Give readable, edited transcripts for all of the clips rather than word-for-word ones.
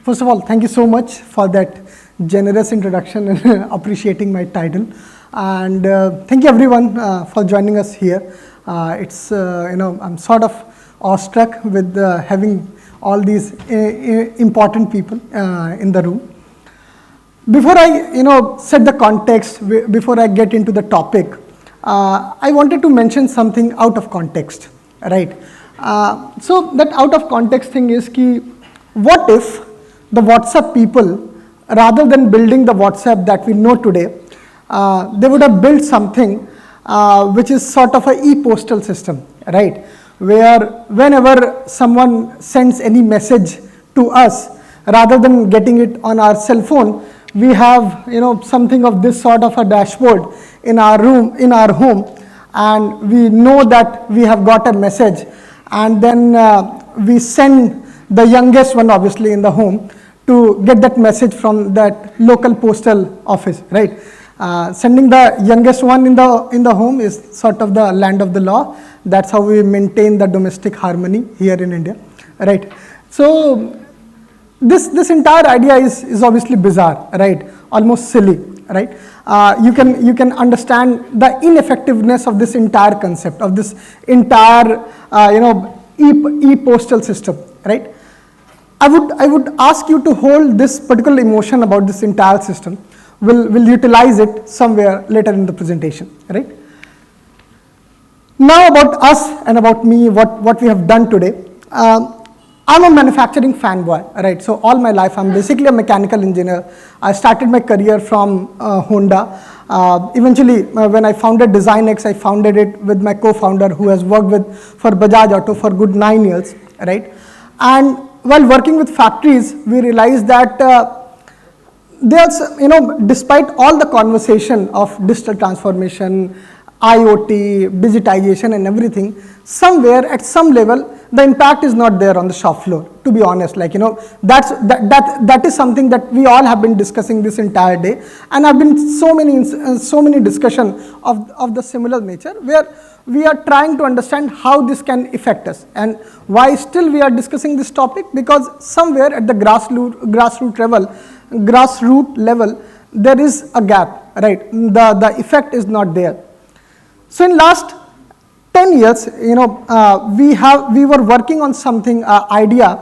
First of all, thank you so much for that generous introduction and appreciating my title. And thank you everyone for joining us here. I'm sort of awestruck with having all these important people in the room. Before I set the context, before I get into the topic, I wanted to mention something out of context, right? So that out of context thing is what if the WhatsApp people, rather than building the WhatsApp that we know today, they would have built something which is sort of a e-postal system, right? Where whenever someone sends any message to us, rather than getting it on our cell phone, we have something of this sort of a dashboard in our room, in our home, and we know that we have got a message, and then we send the youngest one, obviously in the home, to get that message from that local postal office, right? Sending the youngest one in the home is sort of the land of the law. That's how we maintain the domestic harmony here in India, right? So this entire idea is obviously bizarre, right? Almost silly, right? You can understand the ineffectiveness of this entire concept, of this entire e-postal system, right? I would ask you to hold this particular emotion about this entire system. We'll utilize it somewhere later in the presentation, right? Now about us and about me, what we have done today. I'm a manufacturing fanboy, right? So all my life, I'm basically a mechanical engineer. I started my career from Honda. Eventually, when I founded DesignX, I founded it with my co-founder who has worked for Bajaj Auto for good 9 years, right? And while working with factories, we realized that there's, despite all the conversation of digital transformation, IoT, digitization and everything, somewhere at some level, the impact is not there on the shop floor, to be honest. That is something that we all have been discussing this entire day. And have been so many discussion of the similar nature where we are trying to understand how this can affect us. And why still we are discussing this topic? Because somewhere at the grassroots level, there is a gap, right? The effect is not there. So in last 10 years, we were working on something, idea,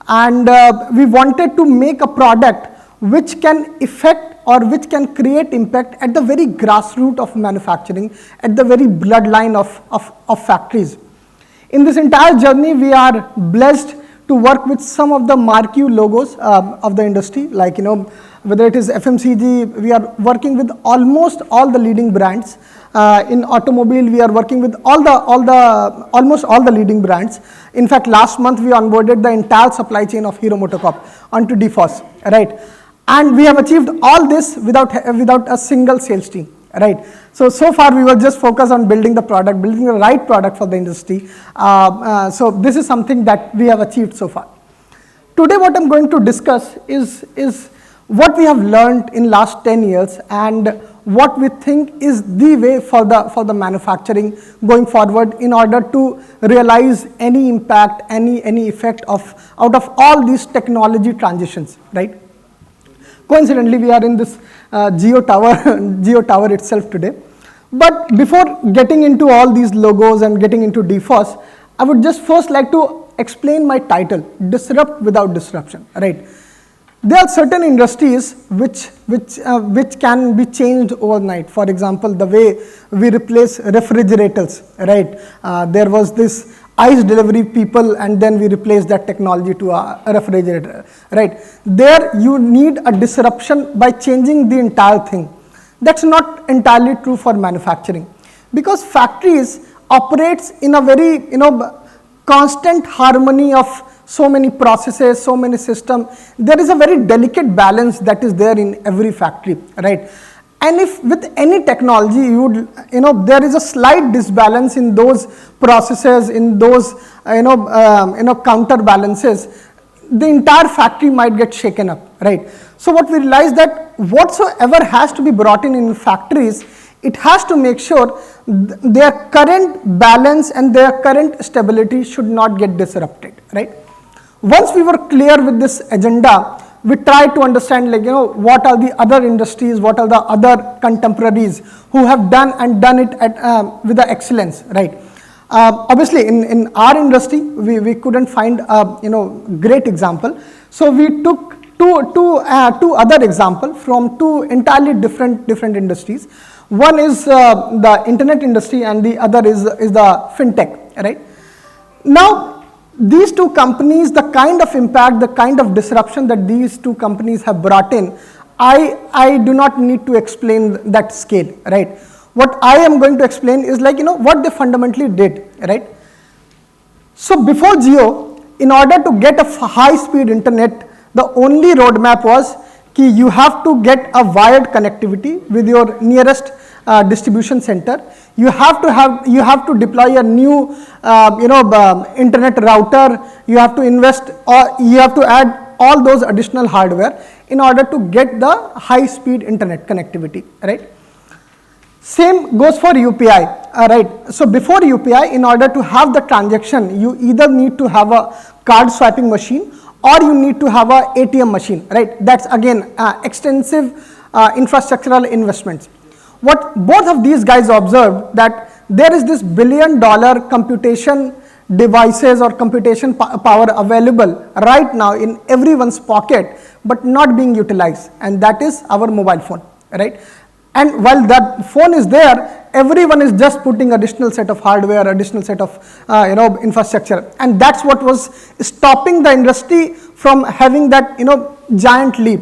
and we wanted to make a product which can affect or which can create impact at the very grassroots of manufacturing, at the very bloodline of factories. In this entire journey, we are blessed to work with some of the marquee logos of the industry, like whether it is FMCG, we are working with almost all the leading brands. In automobile, we are working with almost all the leading brands. In fact, last month we onboarded the entire supply chain of Hero MotoCorp onto DFOS, right? And we have achieved all this without a single sales team, right? So far we were just focused on building the product, building the right product for the industry. So this is something that we have achieved so far. Today what I'm going to discuss is what we have learned in last 10 years and what we think is the way for the manufacturing going forward in order to realize any impact, any effect out of all these technology transitions, right? Coincidentally, we are in this Geo Tower itself today. But before getting into all these logos and getting into DFOS, I would just first like to explain my title, Disrupt Without Disruption, right? There are certain industries which can be changed overnight. For example, the way we replace refrigerators, right? There was this ice delivery people, and then we replaced that technology to a refrigerator, right? There you need a disruption by changing the entire thing. That's not entirely true for manufacturing, because factories operates in a very constant harmony of so many processes, so many systems. There is a very delicate balance that is there in every factory, right? And if with any technology there is a slight disbalance in those processes, in those counterbalances, the entire factory might get shaken up, right? So what we realize that whatsoever has to be brought in factories, it has to make sure their current balance and their current stability should not get disrupted, right? Once we were clear with this agenda, we tried to understand, like, what are the other industries, what are the other contemporaries who have done it at, with the excellence, right? Obviously, in our industry, we couldn't find a great example. So we took two other examples from two entirely different industries. One is the internet industry, and the other is the fintech, right? Now, these two companies, the kind of impact, the kind of disruption that these two companies have brought in, I do not need to explain that scale, right? What I am going to explain is, like, what they fundamentally did, right? So before Jio, in order to get a high-speed internet, the only roadmap was that you have to get a wired connectivity with your nearest distribution center. You have to deploy a new internet router. You have to invest, or you have to add all those additional hardware in order to get the high-speed internet connectivity, right? Same goes for UPI, right? So before UPI, in order to have the transaction, you either need to have a card swiping machine or you need to have a ATM machine, right? That's again extensive infrastructural investments. What both of these guys observed, that there is this $1 billion computation devices or computation power available right now in everyone's pocket, but not being utilized, and that is our mobile phone, right? And while that phone is there, everyone is just putting additional set of hardware, additional set of infrastructure, and that's what was stopping the industry from having that giant leap.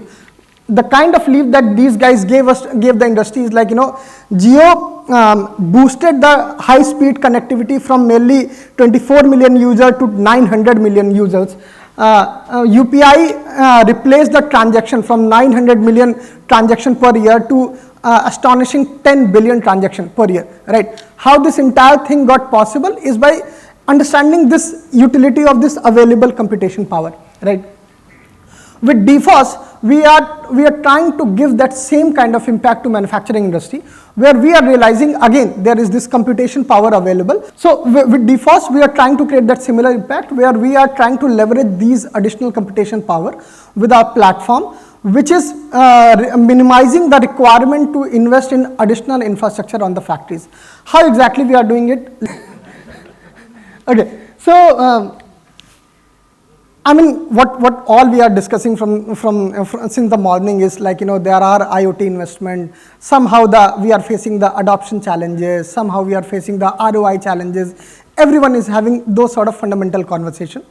The kind of leap that these guys gave the industry is, like, Jio boosted the high speed connectivity from merely 24 million users to 900 million users. UPI replaced the transaction from 900 million transaction per year to astonishing 10 billion transaction per year, right? How this entire thing got possible is by understanding this utility of this available computation power, right? With DFOS, we are trying to give that same kind of impact to manufacturing industry, where we are realizing, again, there is this computation power available. So with DFOS, we are trying to create that similar impact, where we are trying to leverage these additional computation power with our platform, which is minimizing the requirement to invest in additional infrastructure on the factories. How exactly we are doing it? Okay, so I mean, what all we are discussing from since the morning is, like, there are IoT investment. Somehow we are facing the adoption challenges. Somehow we are facing the ROI challenges. Everyone is having those sort of fundamental conversation.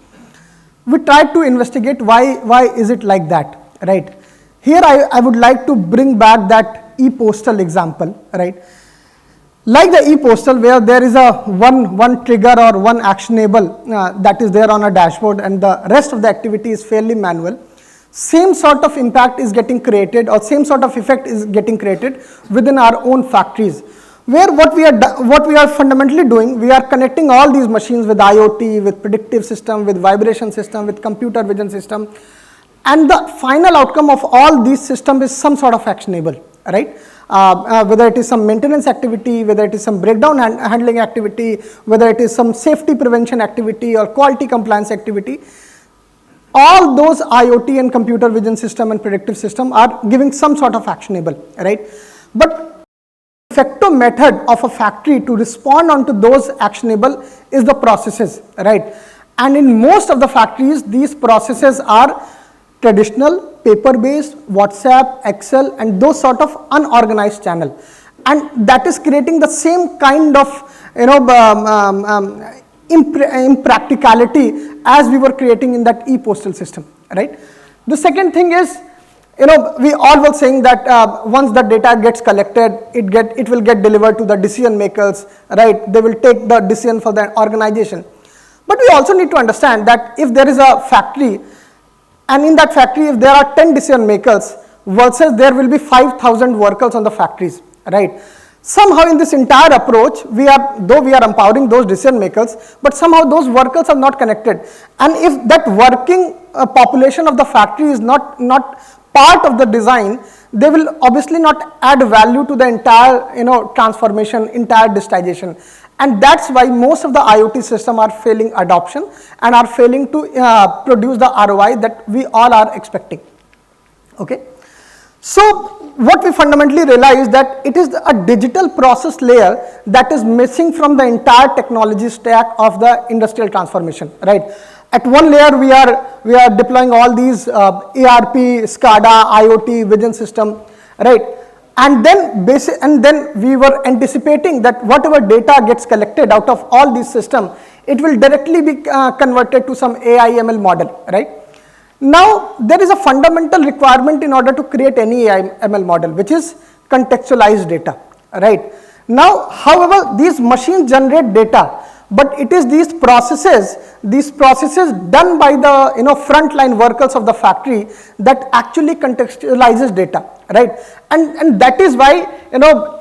We tried to investigate why is it like that, right? Here I would like to bring back that e-postal example, right? Like the e-postal, where there is a one trigger or one actionable that is there on a dashboard, and the rest of the activity is fairly manual. Same sort of impact is getting created, or same sort of effect is getting created within our own factories, where what we are fundamentally doing, we are connecting all these machines with IoT, with predictive system, with vibration system, with computer vision system, and the final outcome of all these systems is some sort of actionable, right? Whether it is some maintenance activity, whether it is some breakdown handling activity, whether it is some safety prevention activity or quality compliance activity, all those IoT and computer vision system and predictive system are giving some sort of actionable, right? But effective method of a factory to respond onto those actionable is the processes, right? And in most of the factories, these processes are traditional, paper-based, WhatsApp, Excel, and those sort of unorganized channel, and that is creating the same kind of impracticality as we were creating in that e-postal system, right? The second thing is, we all were saying that once the data gets collected, it will get delivered to the decision makers, right? They will take the decision for the organization. But we also need to understand that if there is a factory, and in that factory, if there are 10 decision makers versus there will be 5,000 workers on the factories, right? Somehow in this entire approach, though we are empowering those decision makers, but somehow those workers are not connected. And if that working population of the factory is not part of the design, they will obviously not add value to the entire, transformation, entire digitization. And that's why most of the IoT system are failing adoption and are failing to produce the ROI that we all are expecting. Okay. So what we fundamentally realize that it is a digital process layer that is missing from the entire technology stack of the industrial transformation, right? At one layer, we are deploying all these ERP, SCADA, IoT, vision system, right? And then we were anticipating that whatever data gets collected out of all these systems, it will directly be converted to some AI ML model, right? Now, there is a fundamental requirement in order to create any AI ML model, which is contextualized data, right? Now, however, these machines generate data, but it is these processes done by the frontline workers of the factory that actually contextualizes data, right? And that is why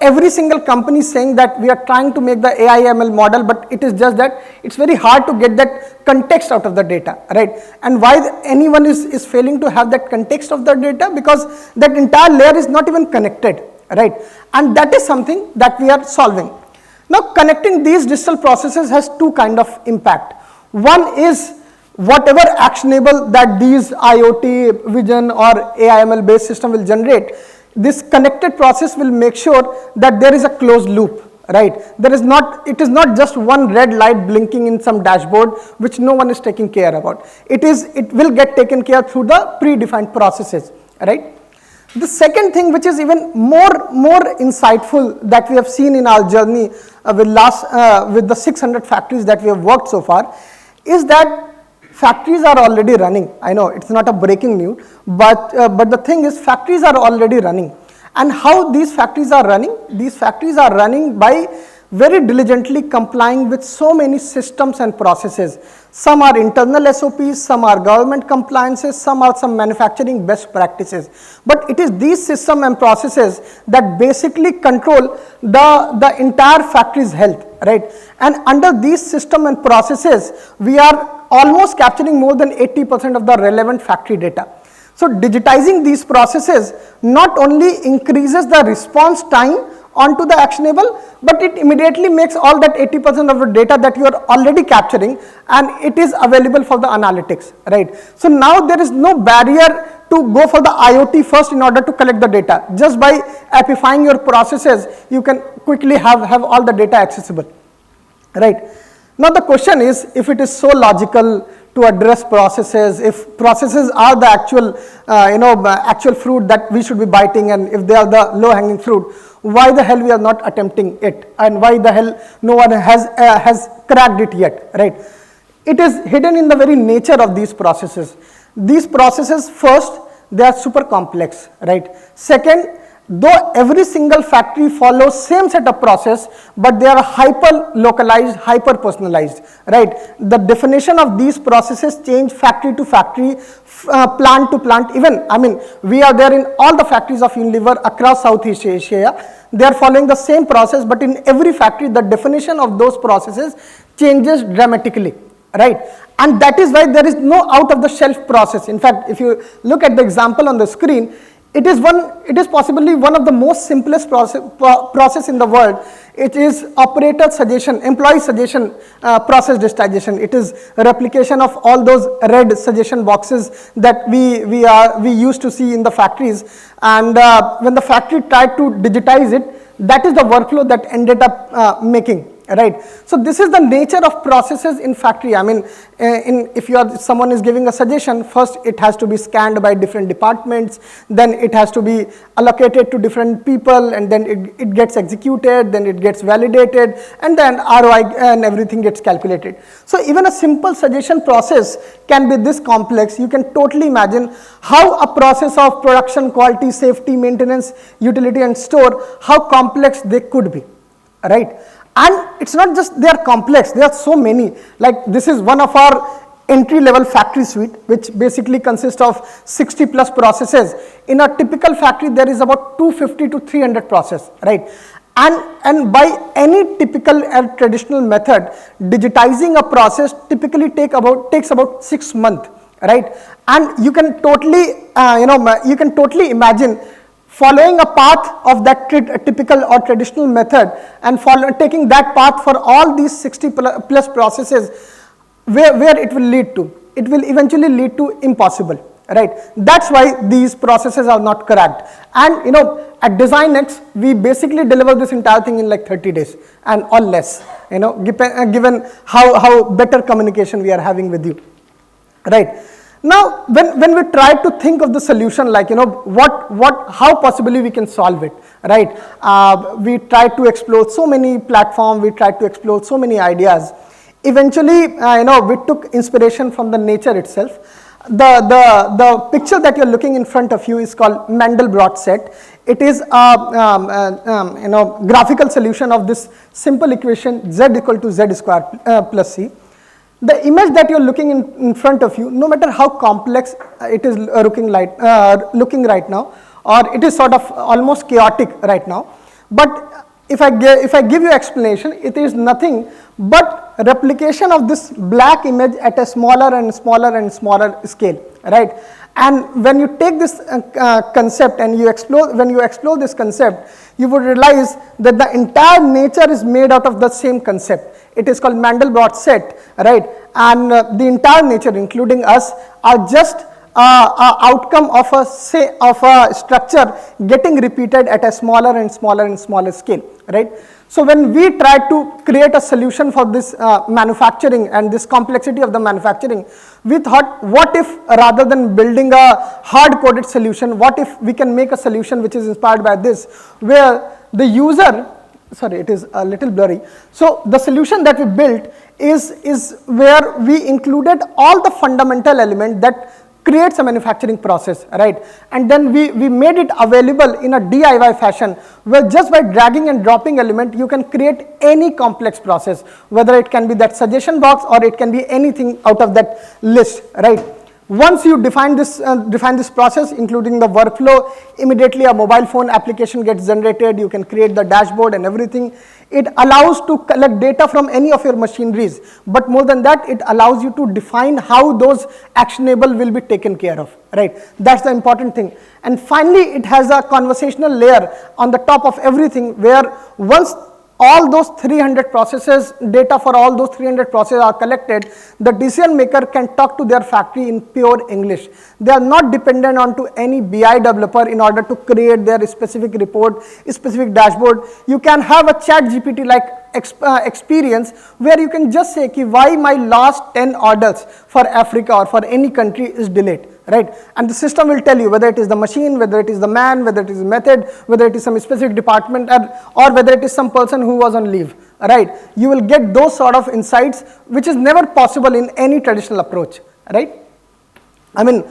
every single company is saying that we are trying to make the AI ML model, but it is just that it's very hard to get that context out of the data, right? And why anyone is failing to have that context of the data, because that entire layer is not even connected, right? And that is something that we are solving. Now, connecting these digital processes has two kind of impact. One is whatever actionable that these IoT, vision or AI/ML based system will generate, this connected process will make sure that there is a closed loop, right? It is not just one red light blinking in some dashboard which no one is taking care about. It will get taken care through the predefined processes, right? The second thing, which is even more insightful that we have seen in our journey with the 600 factories that we have worked so far, is that factories are already running. I know it's not a breaking news, but the thing is, factories are already running. And how these factories are running? These factories are running by very diligently complying with so many systems and processes. Some are internal SOPs, some are government compliances, some are some manufacturing best practices. But it is these systems and processes that basically control the entire factory's health, right? And under these systems and processes, we are almost capturing more than 80% of the relevant factory data. So digitizing these processes not only increases the response time onto the actionable, but it immediately makes all that 80% of the data that you are already capturing, and it is available for the analytics, right? So now there is no barrier to go for the IoT first in order to collect the data. Just by appifying your processes, you can quickly have all the data accessible, right? Now the question is, if it is so logical to address processes, if processes are the actual fruit that we should be biting, and if they are the low-hanging fruit, why the hell we are not attempting it, and why the hell no one has cracked it yet, right? It is hidden in the very nature of these processes. These processes, first, they are super complex, right? Second, though every single factory follows same set of process, but they are hyper localized, hyper personalized, right? The definition of these processes change factory to factory, plant to plant. Even, we are there in all the factories of Unilever across Southeast Asia. They are following the same process, but in every factory, the definition of those processes changes dramatically, right? And that is why there is no out of the shelf process. In fact, if you look at the example on the screen, it is possibly one of the most simplest process in the world. It is operator suggestion, employee suggestion process digitization. It is a replication of all those red suggestion boxes that we used to see in the factories. And when the factory tried to digitize it, that is the workflow that ended up making. Right. So this is the nature of processes in factory. If someone is giving a suggestion, first it has to be scanned by different departments, then it has to be allocated to different people, and then it gets executed, then it gets validated, and then ROI and everything gets calculated. So even a simple suggestion process can be this complex. You can totally imagine how a process of production, quality, safety, maintenance, utility, and store, how complex they could be, right? And it's not just they are complex, there are so many. Like this is one of our entry-level factory suite, which basically consists of 60 plus processes. In a typical factory, there is about 250 to 300 process, right? And by any typical traditional method, digitizing a process typically takes about 6 months, right? And you can totally, imagine following a path of that typical or traditional method and taking that path for all these 60 plus processes, where it will lead to? It will eventually lead to impossible, right? That's why these processes are not cracked. And at DesignX, we basically deliver this entire thing in like 30 days and or less, given how better communication we are having with you, right? Now, when we try to think of the solution, like, how possibly we can solve it, right? We try to explore so many platforms, we try to explore so many ideas. Eventually, we took inspiration from the nature itself. The picture that you're looking in front of you is called Mandelbrot set. It is a graphical solution of this simple equation z equal to z square plus c. The image that you're looking in front of you, no matter how complex it is looking right now, or it is sort of almost chaotic right now, but if I give you explanation, it is nothing but replication of this black image at a smaller and smaller and smaller scale, right? And when you take this concept and when you explore this concept, you would realize that the entire nature is made out of the same concept. It is called Mandelbrot set, right? And the entire nature, including us, are just outcome of a structure getting repeated at a smaller and smaller and smaller scale, right? So when we try to create a solution for this manufacturing and this complexity of the manufacturing, we thought, what if rather than building a hard-coded solution, what if we can make a solution which is inspired by this, where the user, sorry, it is a little blurry. So the solution that we built is where we included all the fundamental element that creates a manufacturing process, right? And then we made it available in a DIY fashion, where just by dragging and dropping element, you can create any complex process, whether it can be that suggestion box or it can be anything out of that list, right? Once you define this process, including the workflow, immediately a mobile phone application gets generated. You can create the dashboard and everything. It allows to collect data from any of your machineries. But more than that, it allows you to define how those actionable will be taken care of, right? That's the important thing. And finally, it has a conversational layer on the top of everything, where once all those 300 processes, data for all those 300 processes are collected, the decision maker can talk to their factory in pure English. They are not dependent on to any BI developer in order to create their specific report, specific dashboard. You can have a chat GPT like experience, where you can just say why my last 10 orders for Africa or for any country is delayed, right? And the system will tell you whether it is the machine, whether it is the man, whether it is the method, whether it is some specific department, or whether it is some person who was on leave, right? You will get those sort of insights, which is never possible in any traditional approach, right? I mean,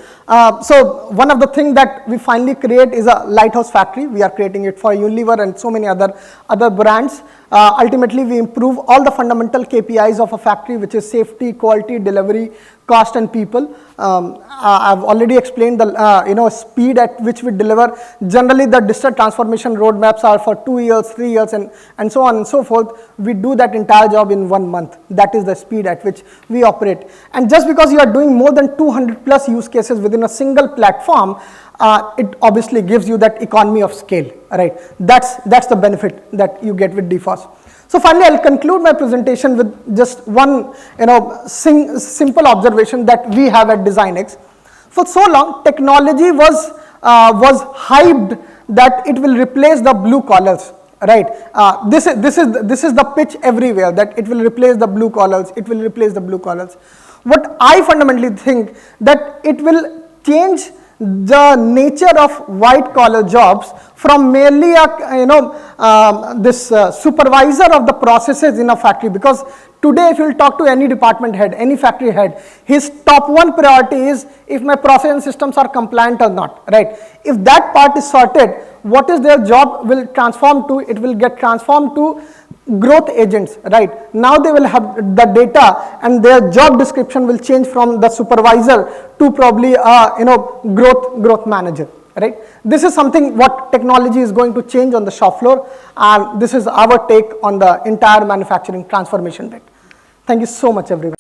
so one of the things that we finally create is a Lighthouse Factory. We are creating it for Unilever and so many other brands. Ultimately, we improve all the fundamental KPIs of a factory, which is safety, quality, delivery, cost, and people. I've already explained the speed at which we deliver. Generally, the digital transformation roadmaps are for 2 years, 3 years, and so on and so forth. We do that entire job in 1 month. That is the speed at which we operate. And just because you are doing more than 200 plus use cases within a single platform, it obviously gives you that economy of scale, right? That's the benefit that you get with DFOS. So finally, I'll conclude my presentation with just one simple observation that we have at DesignX. For so long, technology was hyped that it will replace the blue collars, right? This is the pitch everywhere, that it will replace the blue collars. It will replace the blue collars. What I fundamentally think, that it will change the nature of white collar jobs from merely this supervisor of the processes in a factory. Because today, if you will talk to any department head, any factory head, his top one priority is if my process and systems are compliant or not, right? If that part is sorted, what is their job will transform to? It will get transformed to growth agents, right? Now they will have the data, and their job description will change from the supervisor to probably growth manager, right? This is something what technology is going to change on the shop floor, and this is our take on the entire manufacturing transformation bit. Thank you so much, everyone.